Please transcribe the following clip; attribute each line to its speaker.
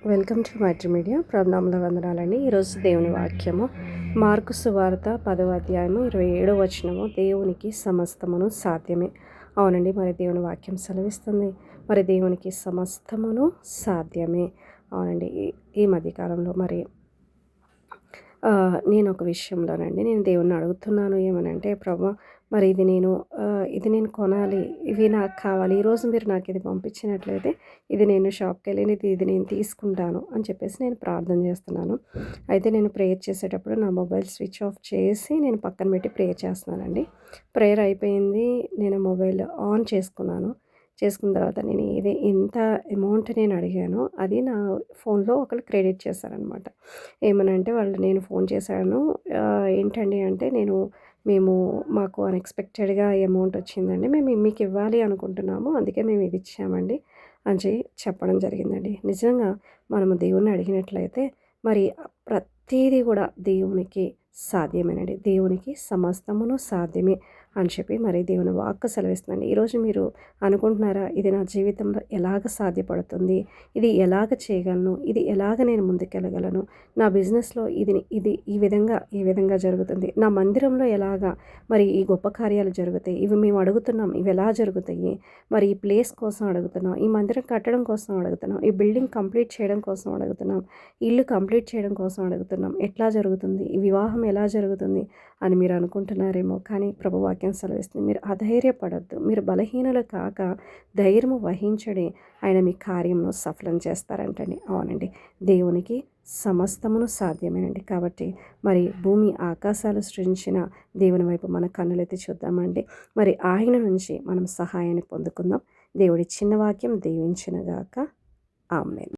Speaker 1: Welcome to Maitri media. ప్రణాముల వందనాలండి. ఈరోజు దేవుని వాక్యము మార్కు సువార్త 10వ అధ్యాయము 27వ వచనము. దేవునికి సమస్తమును సాధ్యమే. అవునండి, మరి దేవుని వాక్యం సెలవిస్తుంది, మరి దేవునికి సమస్తమును సాధ్యమే. అవునండి, ఈ మధ్యకాలంలో మరి నేను ఒక విషయంలోనండి నేను దేవుణ్ణి అడుగుతున్నాను. ఏమనంటే, ప్రభా, మరి ఇది నేను కొనాలి, ఇవి నాకు కావాలి, ఈరోజు మీరు నాకు ఇది పంపించినట్లయితే ఇది నేను షాప్కి వెళ్ళి ఇది నేను తీసుకుంటాను అని చెప్పేసి నేను ప్రార్థన చేస్తున్నాను. అయితే నేను ప్రేయర్ చేసేటప్పుడు నా మొబైల్ స్విచ్ ఆఫ్ చేసి నేను పక్కన పెట్టి ప్రేయర్ చేస్తున్నానండి. ప్రేయర్ అయిపోయింది, నేను మొబైల్ ఆన్ చేసుకున్న తర్వాత నేను ఎంత అమౌంట్ నేను అడిగానో అది నా ఫోన్లో ఒకరు క్రెడిట్ చేశారనమాట. ఏమనంటే, నేను ఫోన్ చేశాను, ఏంటండి అంటే, మాకు అన్ఎక్స్పెక్టెడ్గా అమౌంట్ వచ్చిందండి, మేము మీకు ఇవ్వాలి అనుకుంటున్నాము, అందుకే మేము ఇది ఇచ్చామండి అని చెప్పడం జరిగిందండి. నిజంగా మనము దేవుణ్ణి అడిగినట్లయితే మరి ప్రతీది కూడా దేవునికి సాధ్యమేనండి. దేవునికి సమస్తమును సాధ్యమే అని చెప్పి మరి దేవుని వాక్కు సెలవిస్తుందండి. ఈరోజు మీరు అనుకుంటున్నారా, ఇది నా జీవితంలో ఎలాగ సాధ్యపడుతుంది, ఇది ఎలాగ చేయగలను, ఇది ఎలాగ నేను ముందుకెళ్ళగలను, నా బిజినెస్లో ఇది ఈ విధంగా జరుగుతుంది, నా మందిరంలో ఎలాగా మరి ఈ గొప్ప కార్యాలు జరుగుతాయి, ఇవి మేము అడుగుతున్నాం, ఇవి ఎలా జరుగుతాయి, మరి ఈ ప్లేస్ కోసం అడుగుతున్నాం, ఈ మందిరం కట్టడం కోసం అడుగుతున్నాం, ఈ బిల్డింగ్ కంప్లీట్ చేయడం కోసం అడుగుతున్నాం, ఇల్లు కంప్లీట్ చేయడం కోసం అడుగుతున్నాం, ఎట్లా జరుగుతుంది, ఈ వివాహం ఎలా జరుగుతుంది అని మీరు అనుకుంటున్నారేమో. కానీ ప్రభు వాక్యం సెలవిస్తుంది, మీరు అధైర్యపడద్దు, మీరు బలహీనులు కాక ధైర్యము వహించడి, ఆయన మీ కార్యమును సఫలం చేస్తారంటండి. అవునండి, దేవునికి సమస్తమును సాధ్యమేనండి. కాబట్టి మరి భూమి ఆకాశాలు సృష్టించిన దేవుని వైపు మన కన్నులెత్తి చూద్దామండి. మరి ఆయన నుంచి మనం సహాయాన్ని పొందుకుందాం. దేవుడి చిన్న వాక్యం దీవించునుగాక. ఆమేన్.